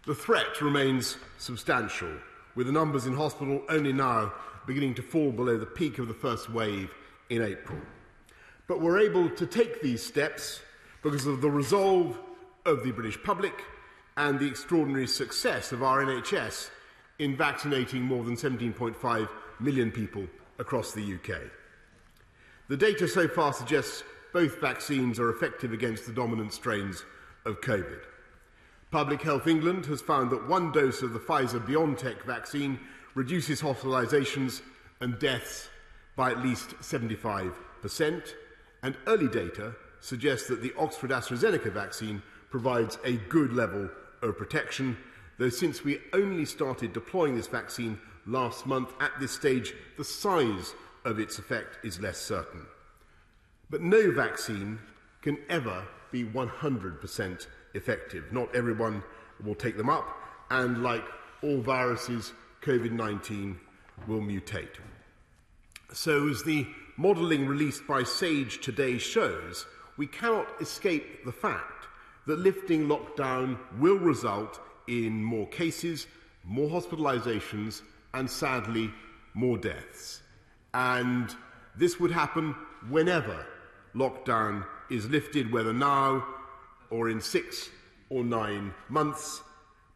The threat remains substantial, with the numbers in hospital only now beginning to fall below the peak of the first wave in April. But we're able to take these steps because of the resolve of the British public and the extraordinary success of our NHS in vaccinating more than 17.5 million people across the UK. The data so far suggests both vaccines are effective against the dominant strains of COVID. Public Health England has found that one dose of the Pfizer-BioNTech vaccine reduces hospitalisations and deaths by at least 75%, and early data suggests that the Oxford-AstraZeneca vaccine provides a good level of protection, though since we only started deploying this vaccine last month, at this stage the size of its effect is less certain. But no vaccine can ever be 100% effective. Not everyone will take them up, and like all viruses, COVID-19 will mutate. So as the modelling released by SAGE today shows, we cannot escape the fact that lifting lockdown will result in more cases, more hospitalisations, and sadly, more deaths. And this would happen whenever lockdown is lifted, whether now or in 6 or 9 months,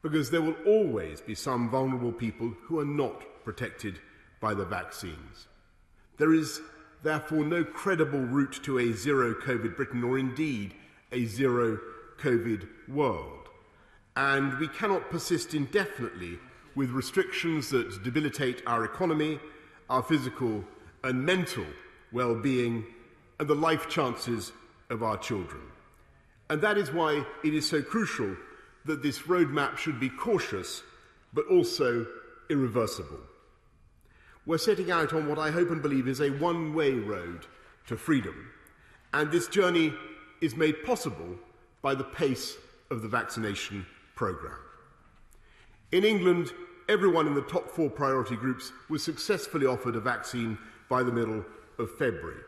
because there will always be some vulnerable people who are not protected by the vaccines. There is therefore no credible route to a zero COVID Britain, or indeed a zero COVID world. And we cannot persist indefinitely with restrictions that debilitate our economy, our physical and mental well-being, and the life chances of our children. And that is why it is so crucial that this roadmap should be cautious, but also irreversible. We're setting out on what I hope and believe is a one-way road to freedom, and this journey is made possible by the pace of the vaccination programme. In England, everyone in the top 4 priority groups was successfully offered a vaccine by the middle of February.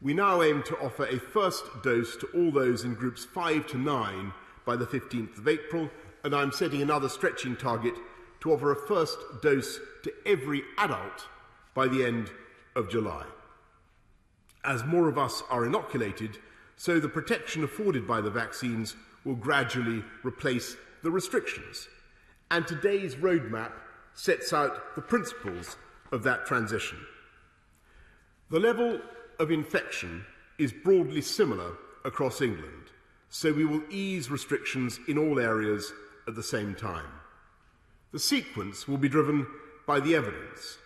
We now aim to offer a first dose to all those in groups 5 to 9 by the 15th of April, and I'm setting another stretching target to offer a first dose to every adult by the end of July. As more of us are inoculated, so the protection afforded by the vaccines will gradually replace the restrictions. And today's roadmap sets out the principles of that transition. The level of infection is broadly similar across England, so we will ease restrictions in all areas at the same time. The sequence will be driven by the evidence,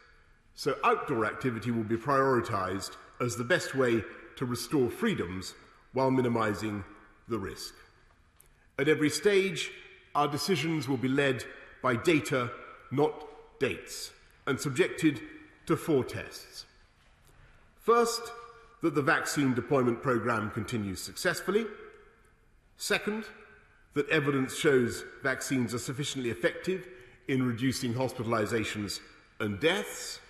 so outdoor activity will be prioritised as the best way to restore freedoms while minimising the risk. At every stage, our decisions will be led by data, not dates, and subjected to 4 tests. First, that the vaccine deployment programme continues successfully. Second, that evidence shows vaccines are sufficiently effective in reducing hospitalisations and deaths.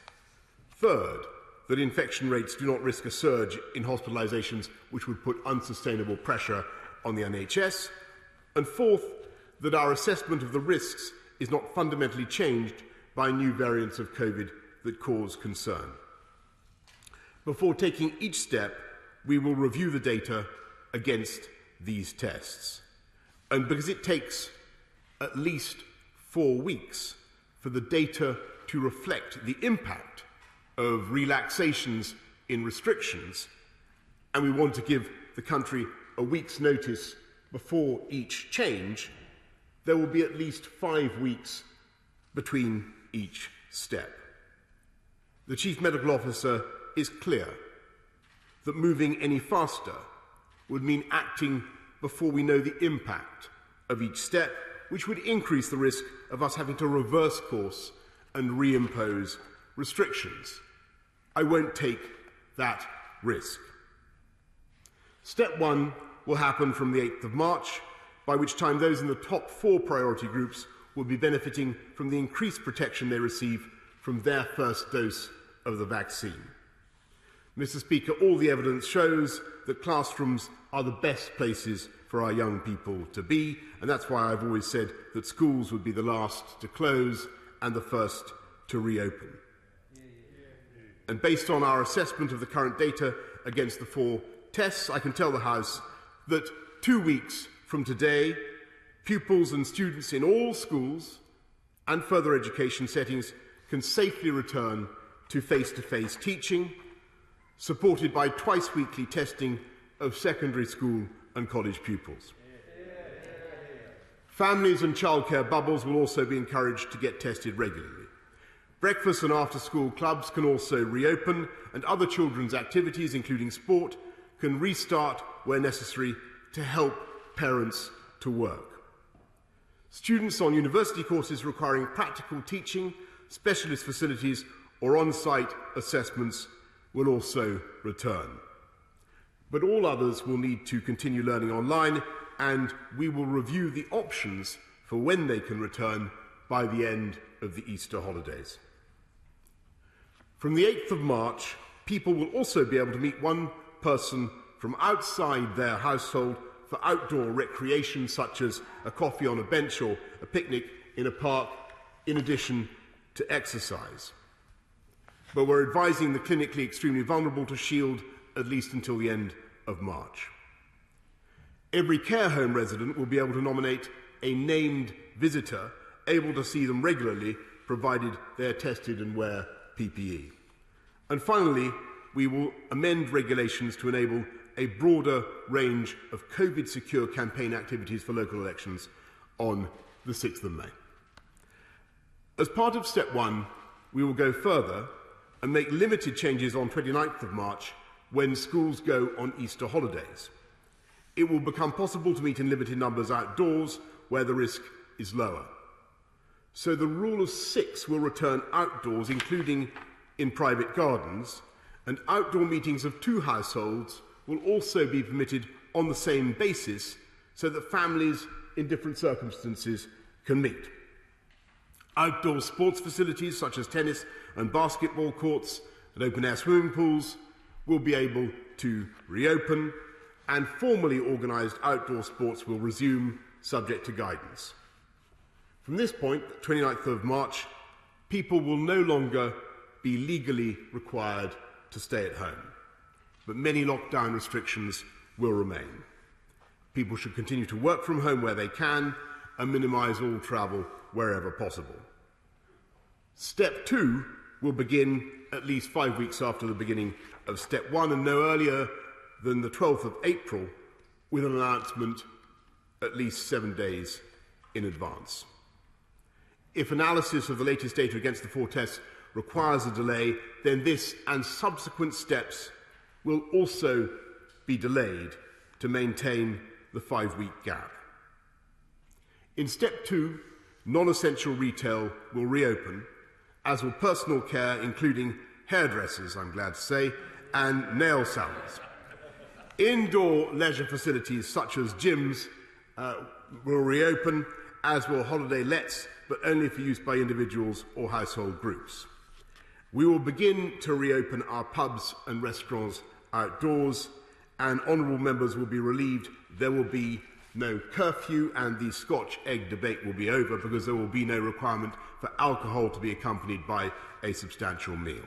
Third, that infection rates do not risk a surge in hospitalisations which would put unsustainable pressure on the NHS. And fourth, that our assessment of the risks is not fundamentally changed by new variants of COVID that cause concern. Before taking each step, we will review the data against these tests. And because it takes at least 4 weeks for the data to reflect the impact of relaxations in restrictions, and we want to give the country a week's notice before each change, there will be at least 5 weeks between each step. The Chief Medical Officer is clear that moving any faster would mean acting before we know the impact of each step, which would increase the risk of us having to reverse course and reimpose restrictions. I won't take that risk. Step 1 will happen from the 8th of March, by which time those in the top 4 priority groups will be benefiting from the increased protection they receive from their first dose of the vaccine. Mr. Speaker, all the evidence shows that classrooms are the best places for for our young people to be, and that's why I've always said that schools would be the last to close and the first to reopen. And based on our assessment of the current data against the 4 tests, I can tell the House that 2 weeks from today, pupils and students in all schools and further education settings can safely return to face-to-face teaching, supported by twice-weekly testing of secondary school and college pupils. Families and childcare bubbles will also be encouraged to get tested regularly. Breakfast and after-school clubs can also reopen, and other children's activities, including sport, can restart where necessary to help parents to work. Students on university courses requiring practical teaching, specialist facilities, or on-site assessments will also return. But all others will need to continue learning online, and we will review the options for when they can return by the end of the Easter holidays. From the 8th of March, people will also be able to meet one person from outside their household for outdoor recreation, such as a coffee on a bench or a picnic in a park, in addition to exercise. But we're advising the clinically extremely vulnerable to shield at least until the end of March. Every care home resident will be able to nominate a named visitor able to see them regularly, provided they're tested and wear PPE. And finally, we will amend regulations to enable a broader range of COVID-secure campaign activities for local elections on the 6th of May. As part of step 1, we will go further and make limited changes on 29th of March when schools go on Easter holidays. It will become possible to meet in limited numbers outdoors where the risk is lower. So the rule of 6 will return outdoors, including in private gardens, and outdoor meetings of 2 households will also be permitted on the same basis so that families in different circumstances can meet. Outdoor sports facilities such as tennis and basketball courts and open-air swimming pools will be able to reopen, and formally organised outdoor sports will resume, subject to guidance. From this point, 29th of March, people will no longer be legally required to stay at home, but many lockdown restrictions will remain. People should continue to work from home where they can and minimise all travel wherever possible. Step 2 will begin at least 5 weeks after the beginning of Step 1 and no earlier than the 12th of April, with an announcement at least 7 days in advance. If analysis of the latest data against the 4 tests requires a delay, then this and subsequent steps will also be delayed to maintain the 5-week gap. In Step 2, non-essential retail will reopen, as will personal care, including hairdressers, I'm glad to say, and nail salons. Indoor leisure facilities such as gyms will reopen, as will holiday lets, but only for use by individuals or household groups. We will begin to reopen our pubs and restaurants outdoors, and honourable members will be relieved there will be no curfew and the Scotch egg debate will be over, because there will be no requirement for alcohol to be accompanied by a substantial meal.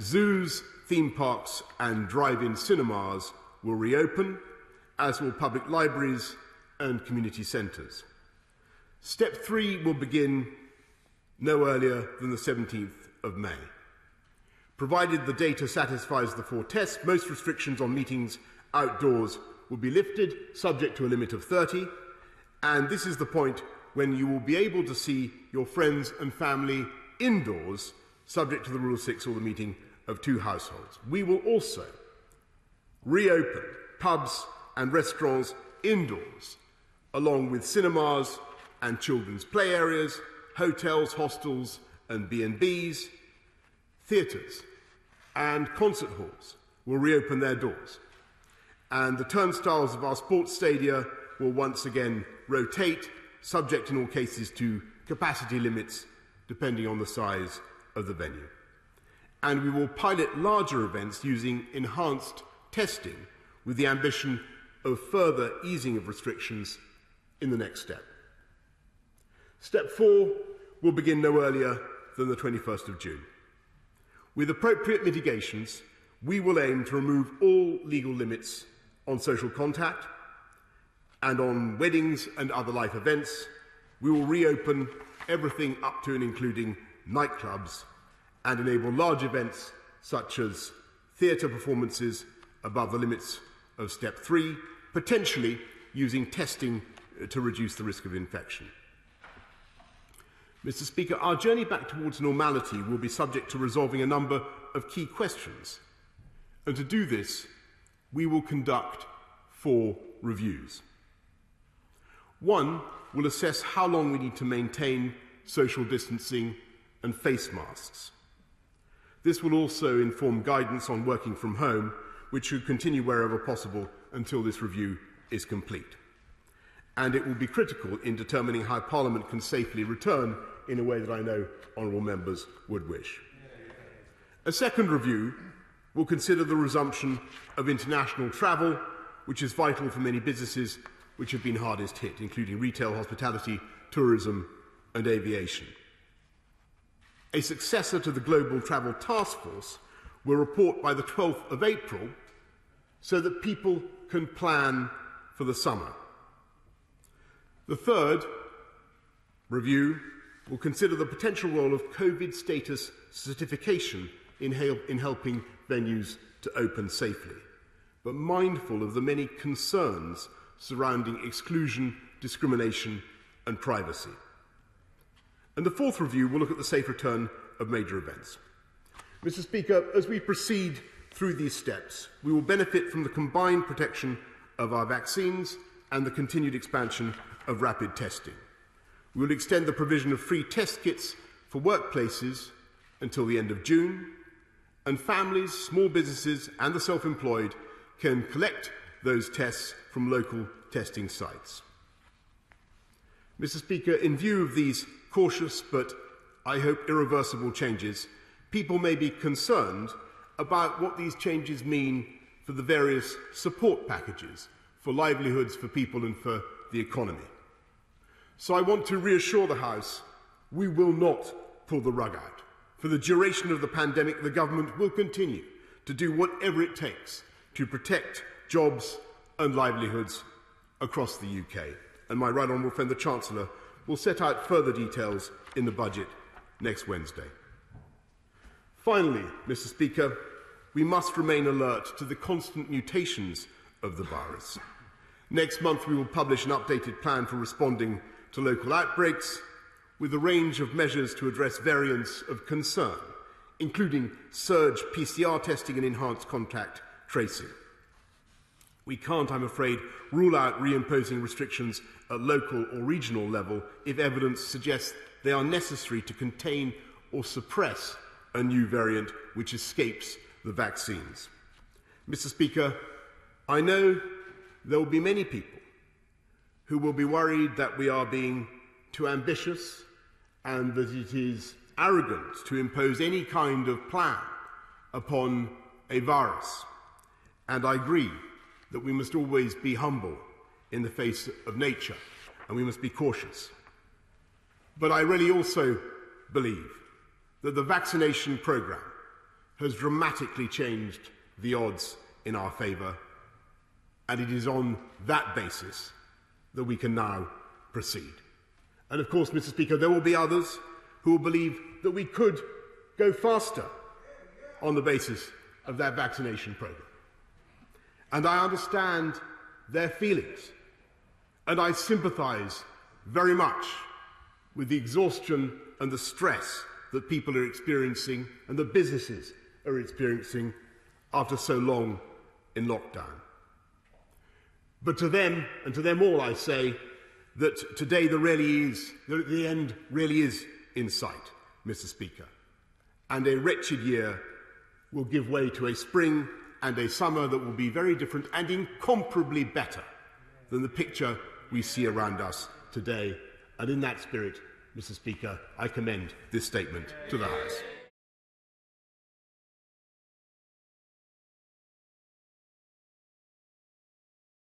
Zoos, theme parks and drive-in cinemas will reopen, as will public libraries and community centres. Step 3 will begin no earlier than the 17th of May. Provided the data satisfies the 4 tests, most restrictions on meetings outdoors will be lifted, subject to a limit of 30, and this is the point when you will be able to see your friends and family indoors, subject to the rule of 6 or the meeting of 2 households. We will also reopen pubs and restaurants indoors, along with cinemas and children's play areas, hotels, hostels and B&Bs, theatres and concert halls will reopen their doors. And the turnstiles of our sports stadia will once again rotate, subject in all cases to capacity limits, depending on the size of the venue. And we will pilot larger events using enhanced testing with the ambition of further easing of restrictions in the next step. Step 4 will begin no earlier than the 21st of June. With appropriate mitigations, we will aim to remove all legal limits on social contact, and on weddings and other life events, we will reopen everything up to and including nightclubs and enable large events such as theatre performances above the limits of Step 3, potentially using testing to reduce the risk of infection. Mr. Speaker, our journey back towards normality will be subject to resolving a number of key questions. And to do this, we will conduct 4 reviews. 1 will assess how long we need to maintain social distancing and face masks. This will also inform guidance on working from home, which should continue wherever possible until this review is complete. And it will be critical in determining how Parliament can safely return in a way that I know honourable members would wish. A second review will consider the resumption of international travel, which is vital for many businesses which have been hardest hit, including retail, hospitality, tourism and aviation. A successor to the Global Travel Task Force will report by the 12th of April so that people can plan for the summer. The third review will consider the potential role of COVID status certification in helping venues to open safely, but mindful of the many concerns surrounding exclusion, discrimination and privacy. And the fourth review will look at the safe return of major events. Mr. Speaker, as we proceed through these steps, we will benefit from the combined protection of our vaccines and the continued expansion of rapid testing. We will extend the provision of free test kits for workplaces until the end of June, and families, small businesses and the self-employed can collect those tests from local testing sites. Mr. Speaker, in view of these cautious but, I hope, irreversible changes, people may be concerned about what these changes mean for the various support packages, for livelihoods, for people and for the economy. So I want to reassure the House we will not pull the rug out. For the duration of the pandemic, the government will continue to do whatever it takes to protect jobs and livelihoods across the UK. And my right honourable friend, the Chancellor, will set out further details in the budget next Wednesday. Finally, Mr. Speaker, we must remain alert to the constant mutations of the virus. Next month, we will publish an updated plan for responding to local outbreaks, with a range of measures to address variants of concern, including surge PCR testing and enhanced contact tracing. We can't, I'm afraid, rule out reimposing restrictions at local or regional level if evidence suggests they are necessary to contain or suppress a new variant which escapes the vaccines. Mr. Speaker, I know there will be many people who will be worried that we are being too ambitious and that it is arrogant to impose any kind of plan upon a virus. And I agree that we must always be humble in the face of nature and we must be cautious. But I really also believe that the vaccination programme has dramatically changed the odds in our favour, and it is on that basis that we can now proceed. And of course, Mr. Speaker, there will be others who will believe that we could go faster on the basis of that vaccination programme. And I understand their feelings, and I sympathise very much with the exhaustion and the stress that people are experiencing and that businesses are experiencing after so long in lockdown. But to them, and to them all, I say that today the end really is in sight, Mr. Speaker. And a wretched year will give way to a spring and a summer that will be very different and incomparably better than the picture we see around us today. And in that spirit, Mr. Speaker, I commend this statement to the House.